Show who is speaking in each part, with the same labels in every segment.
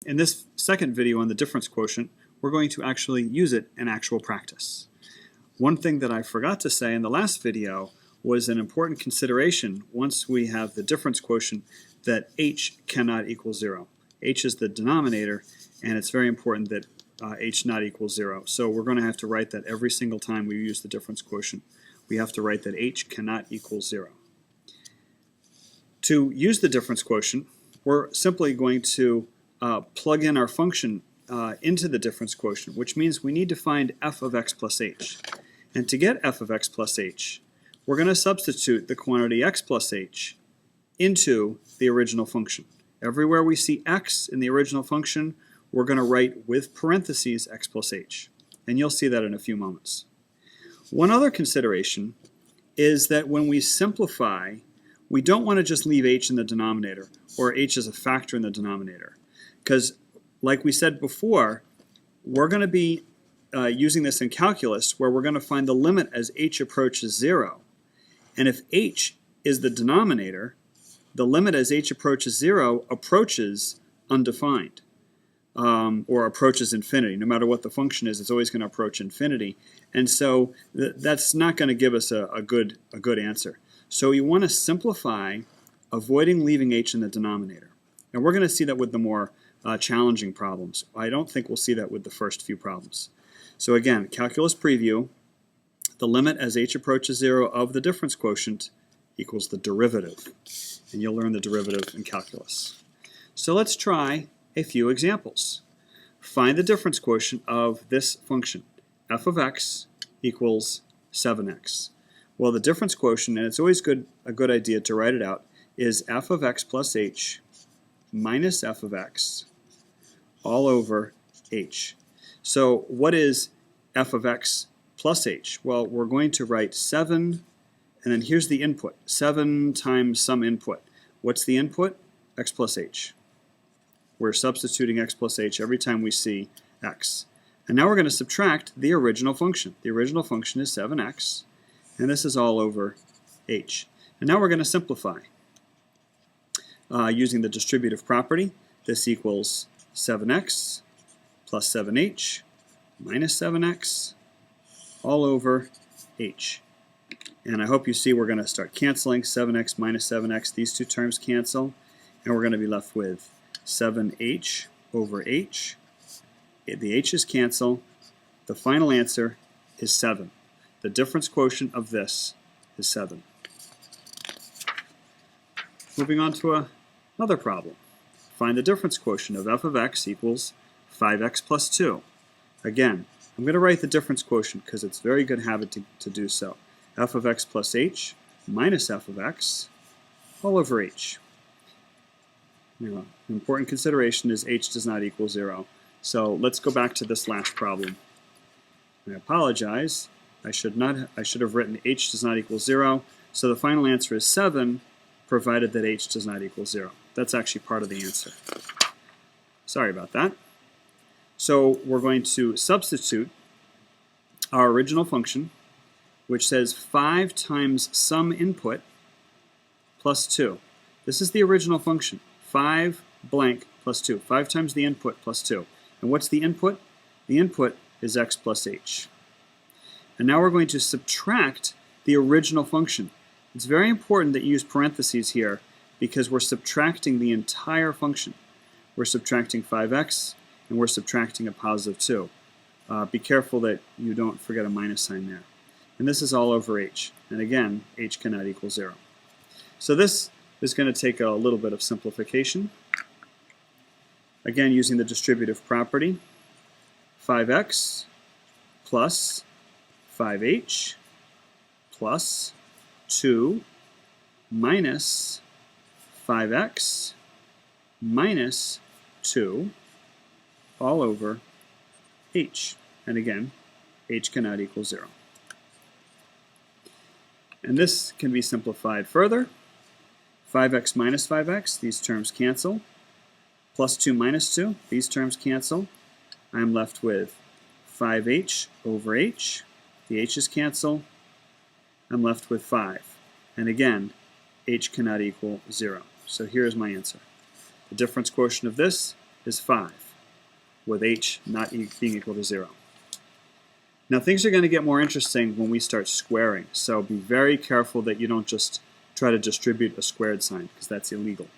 Speaker 1: In this second video on the difference quotient, we're going to actually use it in actual practice. One thing that I forgot to say in the last video was an important consideration once we have the difference quotient that h cannot equal 0. H is the denominator, and it's very important that h not equal 0. So we're going to have to write that every single time we use the difference quotient. We have to write that h cannot equal 0. To use the difference quotient, we're simply going to plug in our function into the difference quotient, which means we need to find f of x plus h. And to get f of x plus h, we're going to substitute the quantity x plus h into the original function. Everywhere we see x in the original function, we're going to write with parentheses x plus h. And you'll see that in a few moments. One other consideration is that when we simplify, we don't want to just leave h in the denominator or h as a factor in the denominator. Because like we said before, we're going to be using this in calculus where we're going to find the limit as h approaches 0. And if h is the denominator, the limit as h approaches 0 approaches undefined or approaches infinity. No matter what the function is, it's always going to approach infinity. And so that's not going to give us a good answer. So you want to simplify, avoiding leaving h in the denominator. And we're going to see that with the more challenging problems. I don't think we'll see that with the first few problems. So again, calculus preview, the limit as h approaches 0 of the difference quotient equals the derivative. And you'll learn the derivative in calculus. So let's try a few examples. Find the difference quotient of this function. F of x equals 7x. Well, the difference quotient, and it's always a good idea to write it out, is f of x plus h minus f of x all over h. So what is f of x plus h? Well, we're going to write 7, and then here's the input. 7 times some input. What's the input? X plus h. We're substituting x plus h every time we see x. And now we're going to subtract the original function. The original function is 7x, and this is all over h. And now we're going to simplify. Using the distributive property, this equals 7x plus 7h minus 7x all over h. And I hope you see we're going to start canceling. 7x minus 7x, these two terms cancel, and we're going to be left with 7h over h. The h's cancel. The final answer is 7. The difference quotient of this is 7. Moving on to another problem. Find the difference quotient of f of x equals 5x plus 2. Again, I'm going to write the difference quotient because it's a very good habit to do so. F of x plus h minus f of x all over h. An important consideration is h does not equal 0. So let's go back to this last problem. I apologize. I should have written h does not equal 0. So the final answer is 7, provided that h does not equal 0. That's actually part of the answer. Sorry about that. So we're going to substitute our original function, which says 5 times some input plus 2. This is the original function. 5 blank plus 2. 5 times the input plus 2. And what's the input? The input is x plus h. And now we're going to subtract the original function. It's very important that you use parentheses here because we're subtracting the entire function. We're subtracting 5x and we're subtracting a positive 2. Be careful that you don't forget a minus sign there. And this is all over h. And again, h cannot equal 0. So this is going to take a little bit of simplification. Again, using the distributive property, 5x plus 5h plus 2 minus 5x minus 2 all over h. And again, h cannot equal 0. And this can be simplified further. 5x minus 5x, these terms cancel. Plus 2 minus 2, these terms cancel. I'm left with 5h over h. The h's cancel. I'm left with 5. And again, h cannot equal 0. So here's my answer. The difference quotient of this is 5, with h not being equal to 0. Now things are going to get more interesting when we start squaring, so be very careful that you don't just try to distribute a squared sign, because that's illegal.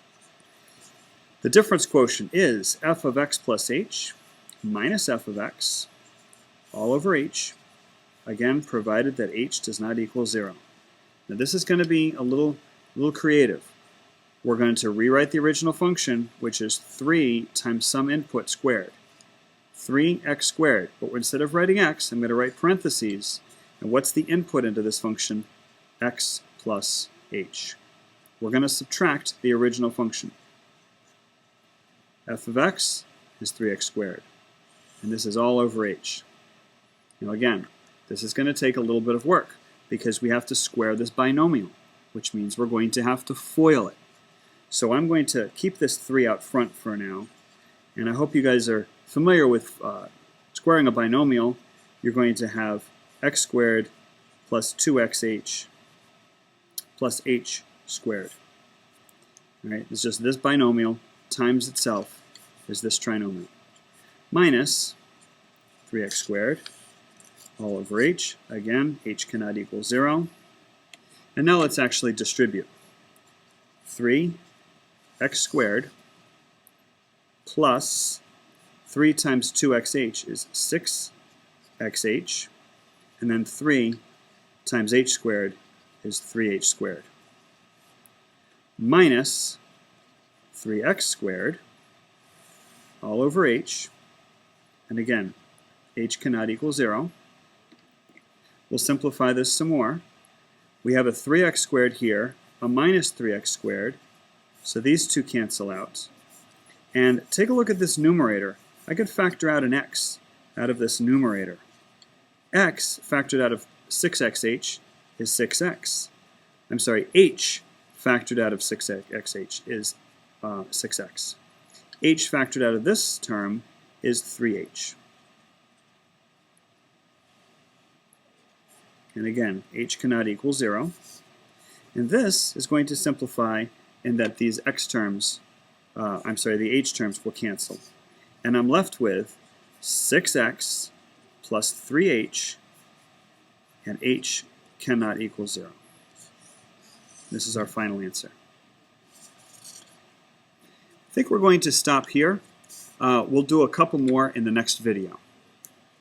Speaker 1: The difference quotient is f of x plus h minus f of x all over h, again provided that h does not equal 0. Now this is going to be a little creative. We're going to rewrite the original function, which is 3 times some input squared. 3x squared, but instead of writing x, I'm going to write parentheses, and what's the input into this function? X plus h. We're going to subtract the original function. F of x is 3x squared, and this is all over h. Now again, this is going to take a little bit of work because we have to square this binomial, which means we're going to have to FOIL it. So I'm going to keep this 3 out front for now, and I hope you guys are familiar with squaring a binomial. You're going to have x squared plus 2xh plus h squared. All right, it's just this binomial times itself is this trinomial. Minus 3x squared all over h. Again, h cannot equal 0. And now let's actually distribute. 3x squared plus 3 times 2xh is 6xh, and then 3 times h squared is 3h squared, minus 3x squared all over h, and again, h cannot equal 0. We'll simplify this some more. We have a 3x squared here, a minus 3x squared, so these two cancel out. And take a look at this numerator. I could factor out an x out of this numerator. X factored out of 6xh is 6x. I'm sorry, h factored out of 6xh is 6x. H factored out of this term is 3h. And again, h cannot equal 0. And this is going to simplify in that these x terms, the h terms will cancel. And I'm left with 6x plus 3h, and h cannot equal 0. This is our final answer. I think we're going to stop here. We'll do a couple more in the next video.